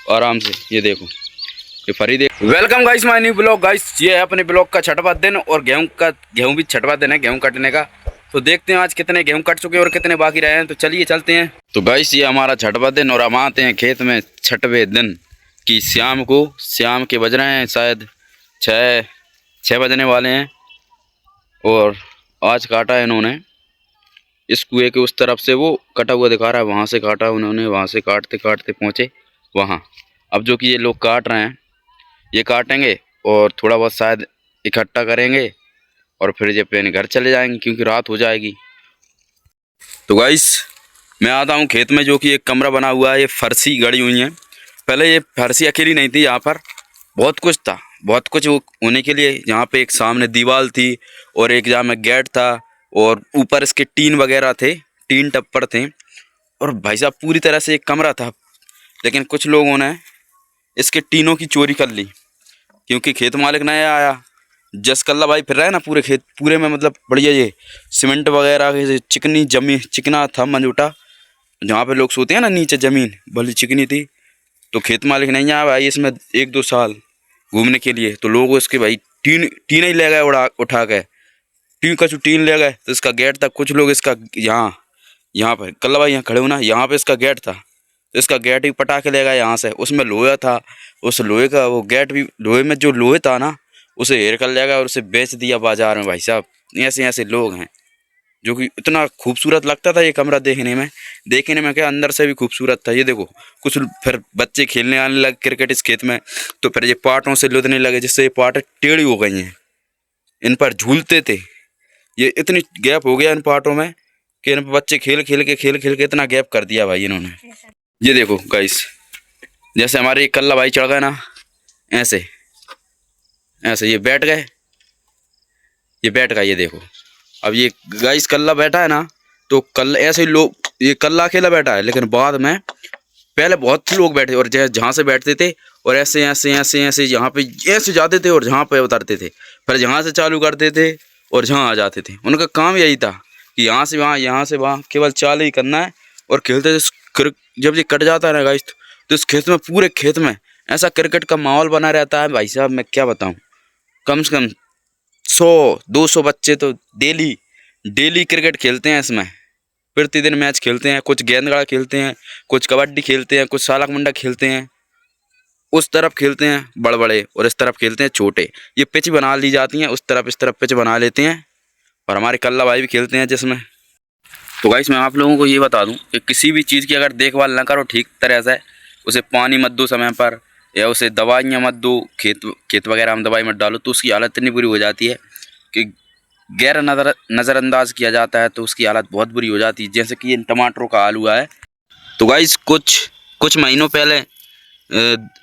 आराम से। ये देखो ये फरी देख। Welcome guys my new blog. Guys ये है अपने ब्लॉग का छठवां दिन और गेहूं भी छठवां दिन है गेहूं काटने का। तो देखते हैं आज कितने गेहूं कट चुके हैं और कितने बाकी रहे हैं। तो चलिए चलते हैं। तो गाइस ये हमारा छठवां दिन और हम आते हैं खेत में छठवें दिन की शाम के बज रहे हैं शायद 6 बजने वाले हैं। और आज काटा है इन्होंने इस कुएं के उस तरफ से, वो कटा हुआ दिखा रहा है, वहाँ से काटा उन्होंने, वहाँ से काटते काटते पहुँचे वहाँ। अब जो कि ये लोग काट रहे हैं ये काटेंगे और थोड़ा बहुत शायद इकट्ठा करेंगे और फिर ये अपने घर चले जाएंगे क्योंकि रात हो जाएगी। तो गाइस मैं आता हूँ खेत में, जो कि एक कमरा बना हुआ है, ये फर्शी गड़ी हुई है। पहले ये फर्शी अकेली नहीं थी, यहाँ पर बहुत कुछ था, बहुत कुछ होने के लिए। यहाँ पे एक सामने दीवार थी और एक जहाँ में गेट था और ऊपर इसके टीन वगैरह थे, टीन टप्पर थे। और भाई साहब पूरी तरह से एक कमरा था, लेकिन कुछ लोगों ने इसके टीनों की चोरी कर ली क्योंकि खेत मालिक नया आया। जस कल्ला भाई फिर रहा है ना पूरे खेत, पूरे में मतलब बढ़िया ये सीमेंट वगैरह चिकनी जमीन, चिकना था मंजूटा, जहाँ पे लोग सोते हैं ना नीचे, ज़मीन भली चिकनी थी। तो खेत मालिक नहीं आया भाई इसमें 1-2 साल घूमने के लिए। तो लोग इसके भाई टीन ही ले गए उठा के, टीन ले गए। तो इसका गेट था, कुछ लोग इसका यहाँ पर कल्ला भाई यहाँ खड़े हो ना, यहाँ पे इसका गेट था, तो इसका गेट ही पटा के ले गए यहाँ से। उसमें लोहा था, उस लोहे का वो गेट भी, लोहे में जो लोहे था ना उसे हेर कर ले गया और उसे बेच दिया बाजार में। भाई साहब ऐसे ऐसे लोग हैं, जो कि इतना खूबसूरत लगता था ये कमरा देखने में क्या अंदर से भी खूबसूरत था। ये देखो कुछ फिर बच्चे खेलने आने लगे क्रिकेट इस खेत में, तो फिर ये पाटों से लुदने लगे, जिससे ये पाटें टेढ़ी हो गई हैं। इन पर झूलते थे, ये इतनी गैप हो गया इन पाटों में कि इन बच्चे खेल खेल के इतना गैप कर दिया भाई इन्होंने। ये देखो गाइस, जैसे हमारे कल्ला भाई चढ़ गए ना, ऐसे ऐसे ये बैठ गए, ये देखो। अब ये गाइस कल्ला बैठा है ना, तो कल्ला ऐसे लोग, ये कल्ला अकेला बैठा है, लेकिन बाद में पहले बहुत लोग बैठे और जहाँ से बैठते थे और ऐसे ऐसे ऐसे ऐसे यहाँ पे ऐसे जाते थे और जहाँ पे उतरते थे, फिर जहाँ से चालू करते थे और जहाँ आ जाते थे। उनका काम यही था कि यहाँ से वहाँ केवल चाल ही करना है और खेलते थे। जब ये कट जाता है ना गाइस, तो इस खेत में, पूरे खेत में ऐसा क्रिकेट का माहौल बना रहता है भाई साहब, मैं क्या बताऊँ। कम से कम 100-200 बच्चे तो डेली क्रिकेट खेलते हैं इसमें, प्रतिदिन मैच खेलते हैं। कुछ गेंदगड़ा खेलते हैं, कुछ कबड्डी खेलते हैं, कुछ सालक मंडा खेलते हैं। उस तरफ खेलते हैं बड़े बड़े और इस तरफ खेलते हैं छोटे। ये पिच बना ली जाती हैं, उस तरफ इस तरफ पिच बना लेते हैं। और हमारे कल्ला भाई भी खेलते हैं जिसमें। तो गाइस मैं आप लोगों को ये बता दूं कि किसी भी चीज़ की अगर देखभाल ना करो ठीक तरह से, उसे पानी मत दो समय पर, या उसे दवाइयाँ मत दो, खेत वगैरह में दवाई मत डालो, तो उसकी हालत इतनी बुरी हो जाती है कि गैर नज़रअंदाज किया जाता है तो उसकी हालत बहुत बुरी हो जाती है। जैसे कि इन टमाटरों का हाल हुआ है। तो गाइस कुछ महीनों पहले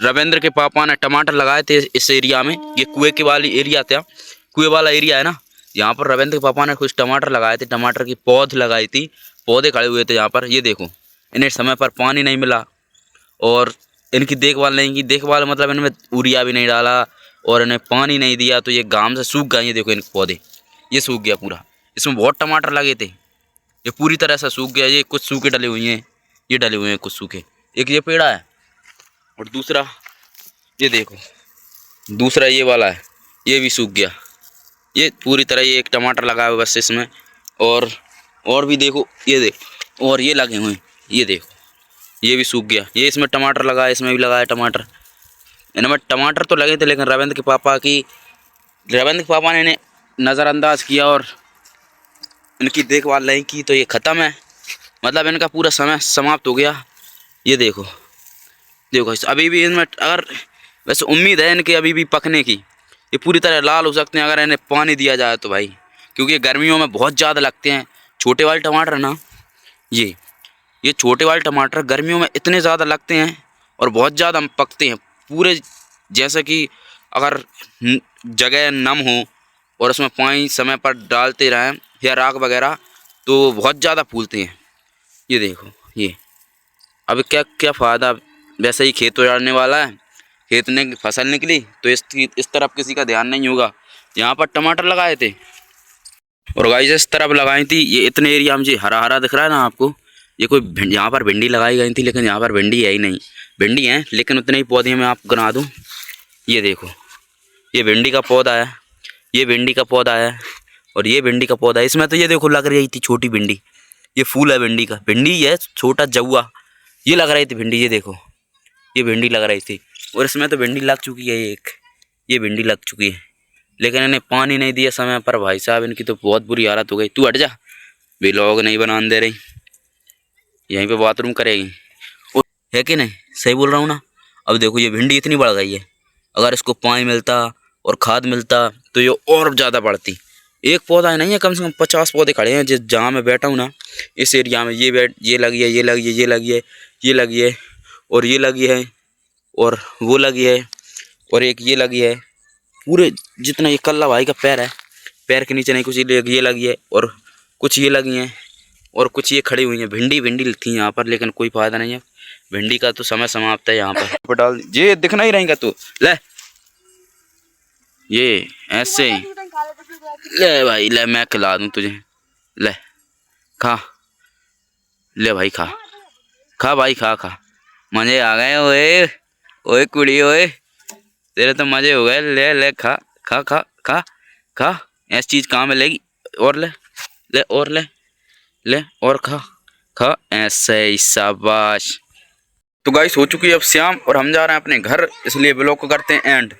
रविंद्र के पापा ने टमाटर लगाए थे इस एरिया में। ये कुएं वाला एरिया है ना, यहाँ पर रविंद्र के पापा ने कुछ टमाटर लगाए थे, टमाटर की पौध लगाई थी, पौधे खड़े हुए थे यहाँ पर। ये देखो इन्हें समय पर पानी नहीं मिला और इनकी देखभाल नहीं की। देखभाल मतलब इनमें यूरिया भी नहीं डाला और इन्हें पानी नहीं दिया, तो ये घाम से सूख गए। ये देखो इनके पौधे, ये सूख गया पूरा। इसमें बहुत टमाटर लगे थे, ये पूरी तरह से सूख गया। ये कुछ सूखे डले हुए हैं, ये डले हुए हैं कुछ सूखे। एक ये पेड़ा है और दूसरा ये देखो, दूसरा ये वाला है, ये भी सूख गया। ये पूरी तरह ये एक टमाटर लगा हुआ बस इसमें। और भी देखो, ये देखो और ये लगे हुए हैं, ये देखो ये भी सूख गया। ये इसमें टमाटर लगा है, इसमें भी लगा है टमाटर। इनमें टमाटर तो लगे थे, लेकिन रविंद्र के पापा ने इन्हें नज़रअंदाज किया और इनकी देखभाल नहीं की, तो ये ख़त्म है, मतलब इनका पूरा समय समाप्त हो गया। ये देखो अभी भी इनमें अगर वैसे उम्मीद है इनके अभी भी पकने की, ये पूरी तरह लाल हो सकते हैं अगर इन्हें पानी दिया जाए तो भाई, क्योंकि गर्मियों में बहुत ज़्यादा लगते हैं। छोटे वाले टमाटर ना, ये छोटे वाले टमाटर गर्मियों में इतने ज़्यादा लगते हैं और बहुत ज़्यादा पकते हैं पूरे। जैसे कि अगर जगह नम हो और उसमें पानी समय पर डालते रहें या राख वगैरह, तो बहुत ज़्यादा फूलते हैं। ये देखो ये अब क्या फ़ायदा, वैसे ही खेत उजाड़ने वाला है, खेत में फसल निकली तो इस तरफ किसी का ध्यान नहीं होगा। यहाँ पर टमाटर लगाए थे और गाइस इस तरफ लगाई थी। ये इतने एरिया में जी हरा हरा दिख रहा है ना आपको, ये कोई यहाँ पर भिंडी लगाई गई थी, लेकिन यहाँ पर भिंडी है ही नहीं। भिंडी है लेकिन उतने ही पौधे मैं आपको गिना दूँ। ये देखो, ये भिंडी का पौधा है, ये भिंडी का पौधा है, और ये भिंडी का पौधा है। इसमें तो ये देखो लग रही थी छोटी भिंडी, ये फूल है भिंडी का, भिंडी है छोटा जौआ, ये लग रही थी भिंडी। ये देखो, ये भिंडी लग रही थी, और इसमें तो भिंडी लग चुकी है एक, ये भिंडी लग चुकी है, लेकिन इन्हें पानी नहीं दिया समय पर। भाई साहब इनकी तो बहुत बुरी हालत हो गई। तू हट जा, व्लॉग नहीं बनाने दे रही, यहीं पे बाथरूम करेगी, है कि नहीं? सही बोल रहा हूँ ना? अब देखो ये भिंडी इतनी बढ़ गई है, अगर इसको पानी मिलता और खाद मिलता तो ये और ज़्यादा बढ़ती। एक पौधा नहीं है, कम से कम 50 पौधे खड़े हैं जिस जहाँ मैं बैठा हूँ ना, इस एरिया में। ये लगी है, ये लगी है, ये लगी है, ये लगी है, और ये लगी है, और वो लगी है, और एक ये लगी है। पूरे जितना ये कल्ला भाई का पैर है, पैर के नीचे नहीं, कुछ ये लगी है, और कुछ ये लगी हैं, और कुछ ये खड़ी हुई हैं। भिंडी थी यहाँ पर, लेकिन कोई फायदा नहीं है, भिंडी का तो समय समाप्त है यहाँ पर। डाल ये दिखना ही रहेगा तू, ले ये ऐसे ही ले भाई, ले मैं खिला दूँ तुझे, ले खा, ले भाई खा, खा भाई, खा खा, मजे आ गए। ओए ओए कुड़ी, ओए तेरे तो मजे हो गए। ले ले खा खा खा खा खा, ऐसी चीज़ कहाँ मिलेगी? और ले ले, और ले ले, और खा खा, ऐसे ही, शाबाश। तो गाइस हो चुकी है अब शाम, और हम जा रहे हैं अपने घर, इसलिए ब्लॉग को करते हैं एंड।